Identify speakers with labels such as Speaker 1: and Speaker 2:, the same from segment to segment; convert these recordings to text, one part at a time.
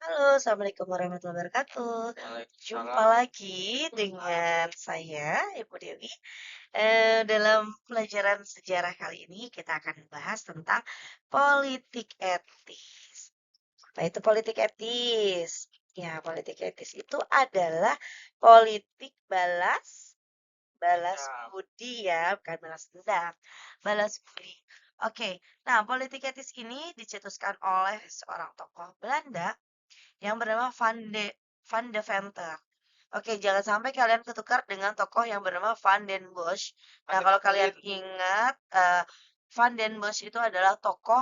Speaker 1: Halo, Assalamualaikum warahmatullahi wabarakatuh. Jumpa
Speaker 2: Waalaikumsalam.
Speaker 1: lagi dengan saya, Ibu Dewi. Dalam pelajaran sejarah kali ini kita akan membahas tentang politik etis. Apa itu politik etis? Ya, politik etis itu adalah politik balas
Speaker 2: Dendam.
Speaker 1: budi ya, bukan balas dendam. Balas budi. Oke, nah politik etis ini dicetuskan oleh seorang tokoh Belanda yang bernama Van de Venter. Oke, jangan sampai kalian ketukar dengan tokoh yang bernama Van den Bosch. Nah,
Speaker 2: Ada
Speaker 1: kalau kalian
Speaker 2: favorit.
Speaker 1: ingat, Van den Bosch itu adalah tokoh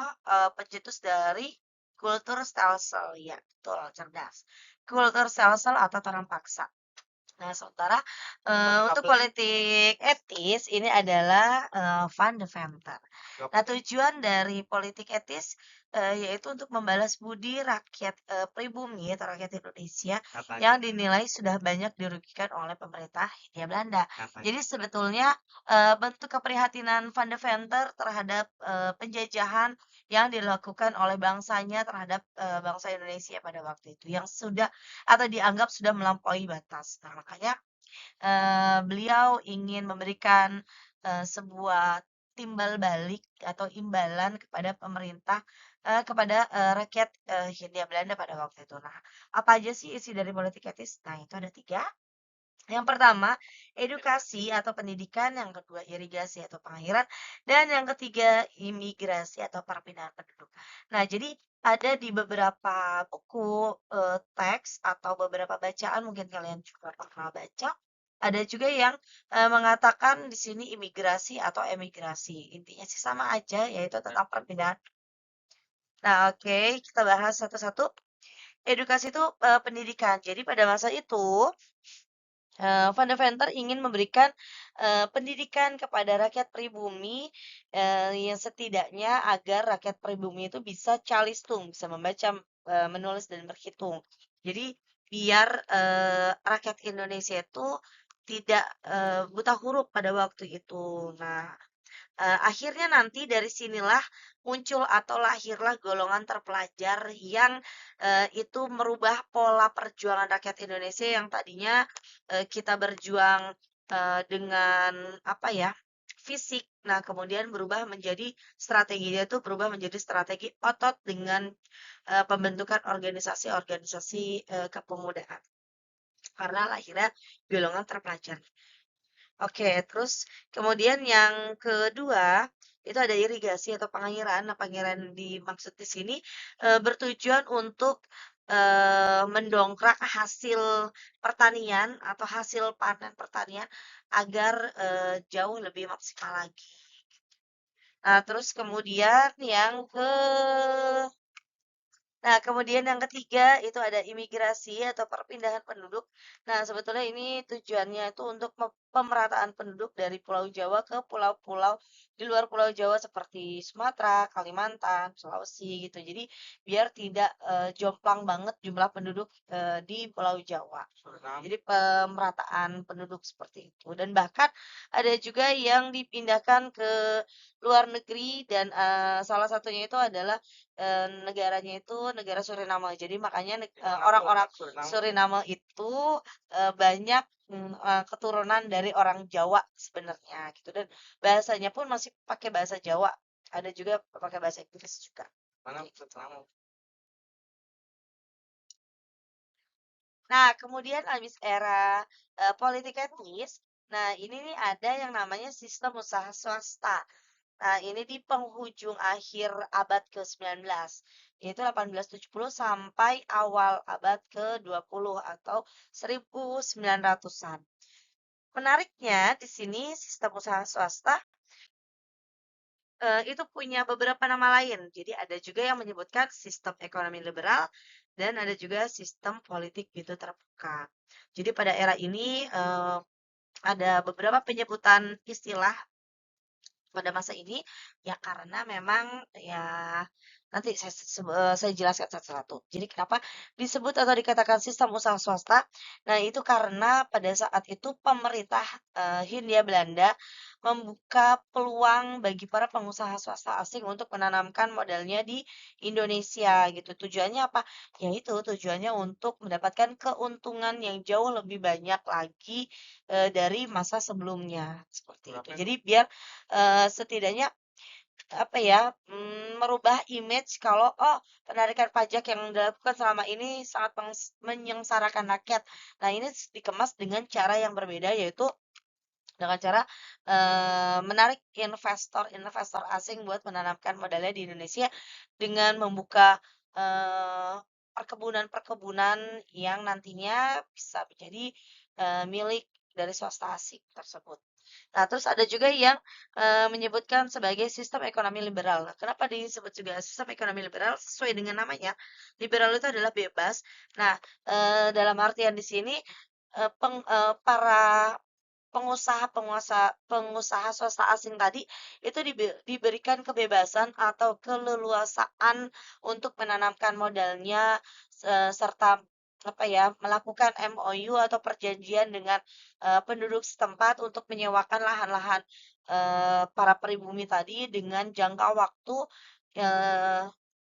Speaker 1: pencetus dari kultur stelsel. Ya, betul, cerdas. Kultur stelsel atau tanam paksa. Nah, sementara untuk
Speaker 2: Kabel.
Speaker 1: politik etis ini adalah Van de Venter. Nah,
Speaker 2: Gap-
Speaker 1: tujuan dari politik etis yaitu untuk membalas budi rakyat pribumi atau rakyat Indonesia
Speaker 2: Katanya.
Speaker 1: yang dinilai sudah banyak dirugikan oleh pemerintah Hindia Belanda.
Speaker 2: Katanya.
Speaker 1: Jadi sebetulnya bentuk keprihatinan Van de Venter terhadap penjajahan yang dilakukan oleh bangsanya terhadap bangsa Indonesia pada waktu itu yang sudah atau dianggap sudah melampaui batas. Nah, makanya beliau ingin memberikan sebuah timbal balik atau imbalan kepada pemerintah, kepada rakyat Hindia Belanda pada waktu itu. Nah, apa aja sih isi dari politik etis? Nah, itu ada tiga. Yang pertama, edukasi atau pendidikan, yang kedua, irigasi atau pengairan, dan yang ketiga, imigrasi atau perpindahan penduduk. Nah, jadi ada di beberapa buku teks atau beberapa bacaan mungkin kalian juga pernah baca. Ada juga yang mengatakan di sini imigrasi atau emigrasi. Intinya sih sama aja, yaitu tentang perpindahan. Nah, oke, kita bahas satu-satu. Edukasi itu pendidikan. Jadi pada masa itu Van de Venter ingin memberikan pendidikan kepada rakyat pribumi yang setidaknya agar rakyat pribumi itu bisa calistung, bisa membaca, menulis dan berhitung. Jadi biar rakyat Indonesia itu tidak buta huruf pada waktu itu. Nah, akhirnya nanti dari sinilah muncul atau lahirlah golongan terpelajar yang itu merubah pola perjuangan rakyat Indonesia yang tadinya kita berjuang dengan apa ya fisik. Nah, kemudian berubah menjadi strateginya itu berubah menjadi strategi otot dengan pembentukan organisasi-organisasi kepemudaan. Karena lahirnya golongan terpelajar. Oke, terus kemudian yang kedua itu ada irigasi atau pengairan. Nah, pengairan dimaksud di sini bertujuan untuk mendongkrak hasil pertanian atau hasil panen pertanian agar jauh lebih maksimal lagi. Nah, terus kemudian yang Nah, kemudian yang ketiga itu ada imigrasi atau perpindahan penduduk. Nah, sebetulnya ini tujuannya itu untuk pemerataan penduduk dari Pulau Jawa ke pulau-pulau di luar Pulau Jawa seperti Sumatera, Kalimantan, Sulawesi gitu. Jadi biar tidak jomplang banget jumlah penduduk di Pulau Jawa.
Speaker 2: Suriname.
Speaker 1: Jadi pemerataan penduduk seperti itu. Dan bahkan ada juga yang dipindahkan ke luar negeri dan salah satunya itu adalah negaranya itu negara Suriname. Jadi makanya orang-orang Suriname itu banyak keturunan dari orang Jawa sebenarnya gitu dan bahasanya pun masih pakai bahasa Jawa. Ada juga pakai bahasa Inggris juga.
Speaker 2: Mana
Speaker 1: Gitu.
Speaker 2: Suriname?
Speaker 1: Nah, kemudian habis era politik etnis, nah ini nih ada yang namanya sistem usaha swasta. Nah, ini di penghujung akhir abad ke-19, yaitu 1870 sampai awal abad ke-20 atau 1900-an. Menariknya di sini sistem usaha swasta itu punya beberapa nama lain. Jadi ada juga yang menyebutkan sistem ekonomi liberal dan ada juga sistem politik gitu terbuka. Jadi pada era ini ada beberapa penyebutan istilah pada masa ini ya karena memang ya Nanti saya jelaskan satu-satu. Jadi kenapa disebut atau dikatakan sistem usaha swasta? Nah, itu karena pada saat itu pemerintah Hindia Belanda membuka peluang bagi para pengusaha swasta asing untuk menanamkan modalnya di Indonesia gitu. Tujuannya apa? Yaitu tujuannya untuk mendapatkan keuntungan yang jauh lebih banyak lagi dari masa sebelumnya seperti itu. Jadi biar setidaknya apa ya, merubah image kalau, oh, penarikan pajak yang dilakukan selama ini sangat menyengsarakan rakyat. Nah, ini dikemas dengan cara yang berbeda, yaitu dengan cara, menarik investor-investor asing buat menanamkan modalnya di Indonesia dengan membuka, perkebunan-perkebunan yang nantinya bisa menjadi, milik dari swasta asing tersebut. Nah, terus ada juga yang, menyebutkan sebagai sistem ekonomi liberal. Nah, kenapa disebut juga sistem ekonomi liberal? Sesuai dengan namanya, liberal itu adalah bebas. Nah, dalam artian di sini, para pengusaha swasta asing tadi itu diberikan kebebasan atau keleluasaan untuk menanamkan modalnya serta apa ya melakukan MOU atau perjanjian dengan penduduk setempat untuk menyewakan lahan-lahan para pribumi tadi dengan jangka waktu eh,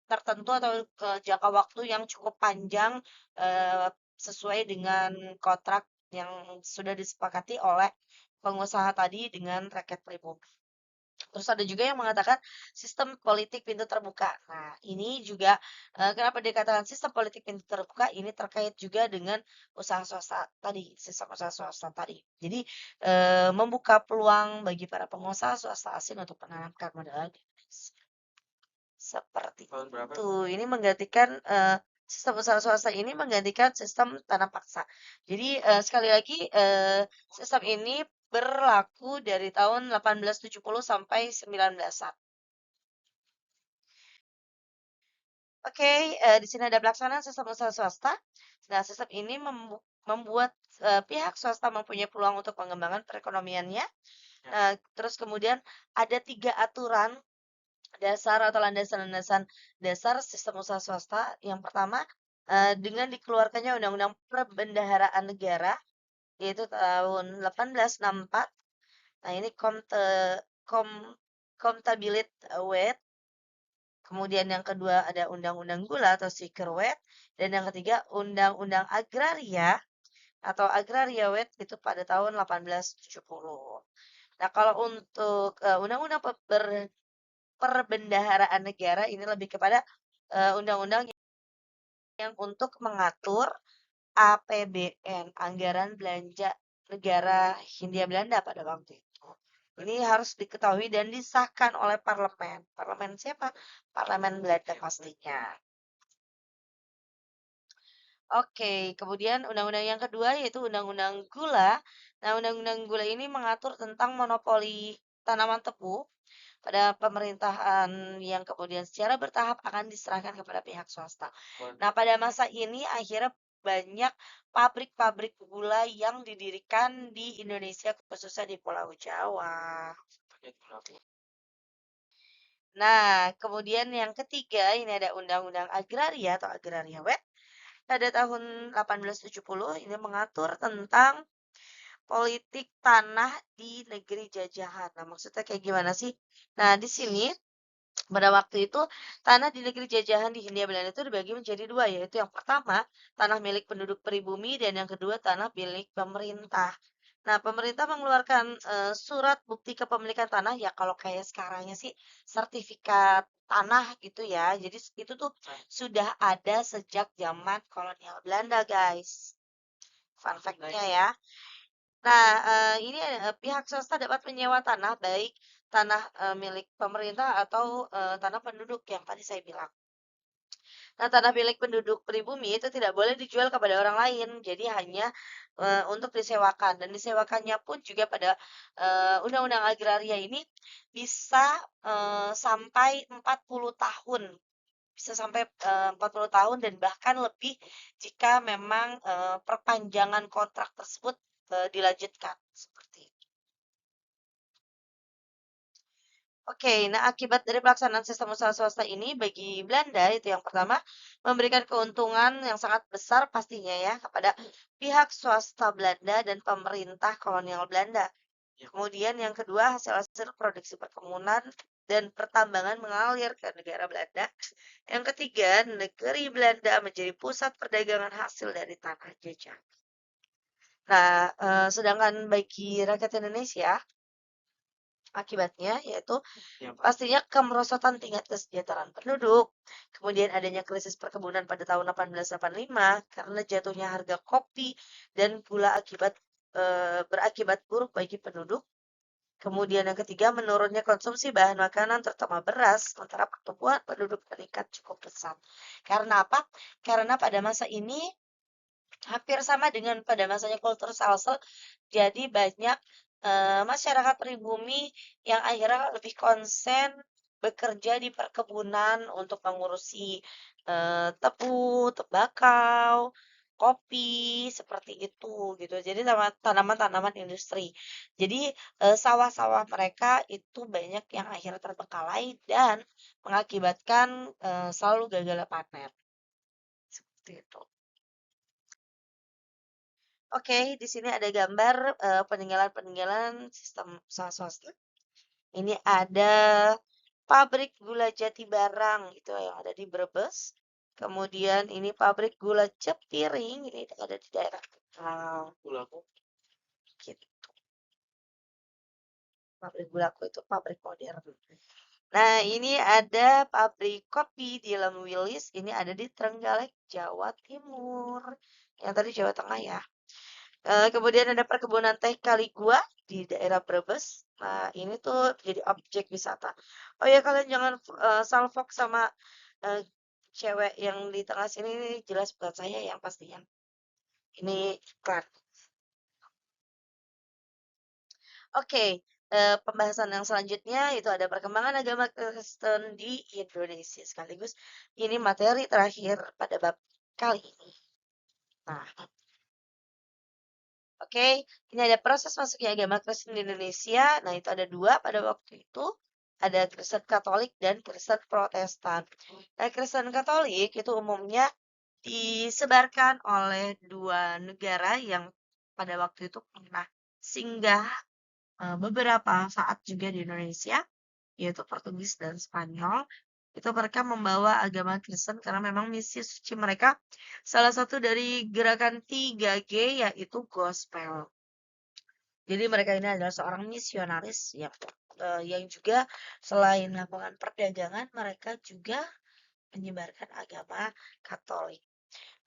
Speaker 1: tertentu atau jangka waktu yang cukup panjang eh, sesuai dengan kontrak yang sudah disepakati oleh pengusaha tadi dengan rakyat pribumi. Terus ada juga yang mengatakan sistem politik pintu terbuka. Nah, ini juga kenapa dikatakan sistem politik pintu terbuka? Ini terkait juga dengan usaha swasta tadi, sistem usaha swasta tadi. Jadi membuka peluang bagi para pengusaha swasta asing untuk menanamkan modal di Indonesia. Seperti itu. Ini menggantikan sistem usaha swasta ini menggantikan sistem tanah paksa. Jadi sekali lagi sistem ini berlaku dari tahun 1870 sampai 1900-an. Oke, di sini ada pelaksanaan sistem usaha swasta. Nah, sistem ini membuat pihak swasta mempunyai peluang untuk pengembangan perekonomiannya. Nah, terus kemudian ada 3 aturan dasar atau landasan-landasan dasar sistem usaha swasta. Yang pertama, dengan dikeluarkannya Undang-Undang Perbendaharaan Negara, yaitu tahun 1864. Nah, ini kom, Comtabilit Wet. Kemudian yang kedua ada Undang-Undang Gula atau Sikerwet. Dan yang ketiga Undang-Undang Agraria atau Agraria Wet itu pada tahun 1870. Nah, kalau untuk Undang-Undang Perbendaharaan Negara ini lebih kepada undang-undang yang untuk mengatur APBN, Anggaran Belanja Negara Hindia Belanda pada waktu itu. Ini harus diketahui dan disahkan oleh parlemen. Parlemen siapa? Parlemen Belanda pastinya. Oke, kemudian undang-undang yang kedua yaitu Undang-Undang Gula. Nah, Undang-Undang Gula ini mengatur tentang monopoli tanaman tebu pada pemerintahan yang kemudian secara bertahap akan diserahkan kepada pihak swasta. Nah, pada masa ini akhirnya banyak pabrik-pabrik gula yang didirikan di Indonesia, khususnya di Pulau Jawa. Nah, kemudian yang ketiga ini ada Undang-Undang Agraria atau Agraria Wet. Pada tahun 1870 ini mengatur tentang politik tanah di negeri jajahan. Nah, maksudnya kayak gimana sih? Nah, di sini pada waktu itu, tanah di negeri jajahan di Hindia Belanda itu dibagi menjadi dua, yaitu yang pertama, tanah milik penduduk pribumi, dan yang kedua, tanah milik pemerintah. Nah, pemerintah mengeluarkan surat bukti kepemilikan tanah, ya kalau kayak sekarangnya sih, sertifikat tanah gitu ya. Jadi itu tuh sudah ada sejak zaman kolonial Belanda, guys. Fun fact-nya ya. Nah, ini pihak swasta dapat menyewa tanah, baik tanah milik pemerintah atau tanah penduduk yang tadi saya bilang. Nah, tanah milik penduduk pribumi itu tidak boleh dijual kepada orang lain, jadi hanya untuk disewakan. Dan disewakannya pun juga pada Undang-Undang Agraria ini bisa sampai 40 tahun. Bisa sampai 40 tahun dan bahkan lebih jika memang perpanjangan kontrak tersebut dilanjutkan seperti itu. Oke, nah akibat dari pelaksanaan sistem usaha swasta ini bagi Belanda itu yang pertama memberikan keuntungan yang sangat besar pastinya ya kepada pihak swasta Belanda dan pemerintah kolonial Belanda. Kemudian yang kedua hasil-hasil produksi perkebunan dan pertambangan mengalir ke negara Belanda. Yang ketiga, negeri Belanda menjadi pusat perdagangan hasil dari tanah jajah. Nah, sedangkan bagi rakyat Indonesia akibatnya yaitu pastinya kemerosotan tingkat kesejahteraan penduduk, kemudian adanya krisis perkebunan pada tahun 1885 karena jatuhnya harga kopi dan gula berakibat buruk bagi penduduk. Kemudian yang ketiga, menurunnya konsumsi bahan makanan terutama beras, sementara pertumbuhan penduduk meningkat cukup pesat. Karena apa? Karena pada masa ini hampir sama dengan pada masanya kultur salsel, jadi banyak masyarakat pribumi yang akhirnya lebih konsen bekerja di perkebunan untuk mengurusi tebu, tembakau, kopi, seperti itu gitu. Jadi tanaman-tanaman industri. Jadi sawah-sawah mereka itu banyak yang akhirnya terbengkalai dan mengakibatkan selalu gagal panen. Seperti itu. Oke, di sini ada gambar peninggalan-peninggalan sistem usaha swasta. Ini ada pabrik gula Jati Barang itu yang ada di Brebes. Kemudian ini pabrik gula Cepiring ini ada di daerah Gulaku. Gitu. Pabrik gulaku itu pabrik modern. Nah, ini ada pabrik kopi di Lemuilis. Ini ada di Trenggalek, Jawa Timur. Yang tadi Jawa Tengah ya. Kemudian ada perkebunan teh Kaligua di daerah Brebes. Nah, ini tuh jadi objek wisata. Oh ya, kalian jangan salfok sama eh, cewek yang di tengah sini ini jelas bukan saya yang pastinya. Ini iklan. Oke, pembahasan yang selanjutnya itu ada perkembangan agama Kristen di Indonesia. Sekaligus ini materi terakhir pada bab kali ini. Nah, oke, ini ada proses masuknya agama Kristen di Indonesia. Nah, itu ada dua pada waktu itu. Ada Kristen Katolik dan Kristen Protestan. Nah, Kristen Katolik itu umumnya disebarkan oleh dua negara yang pada waktu itu pernah singgah beberapa saat juga di Indonesia, yaitu Portugis dan Spanyol. Itu mereka membawa agama Kristen karena memang misi suci mereka salah satu dari gerakan 3G yaitu gospel. Jadi mereka ini adalah seorang misionaris yang juga selain melakukan perdagangan, mereka juga menyebarkan agama Katolik.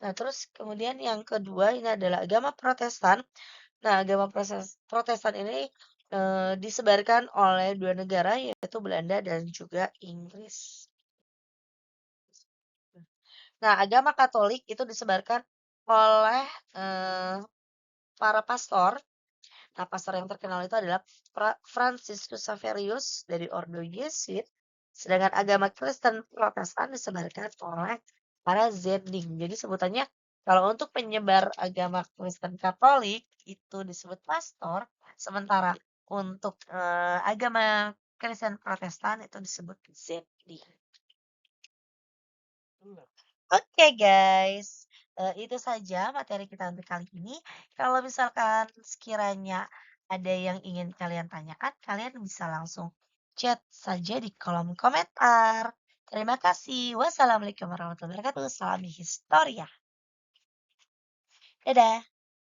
Speaker 1: Nah, terus kemudian yang kedua ini adalah agama Protestan. Nah, agama Protestan ini disebarkan oleh dua negara yaitu Belanda dan juga Inggris. Nah, agama Katolik itu disebarkan oleh para pastor. Nah, pastor yang terkenal itu adalah Franciscus Xaverius dari Ordo Yesuit. Sedangkan agama Kristen Protestan disebarkan oleh para Zending. Jadi sebutannya kalau untuk penyebar agama Kristen Katolik itu disebut pastor, sementara untuk agama Kristen Protestan itu disebut Zending. Oke guys, itu saja materi kita untuk kali ini. Kalau misalkan sekiranya ada yang ingin kalian tanyakan, kalian bisa langsung chat saja di kolom komentar. Terima kasih. Wassalamualaikum warahmatullahi wabarakatuh. Salam historia. Dadah.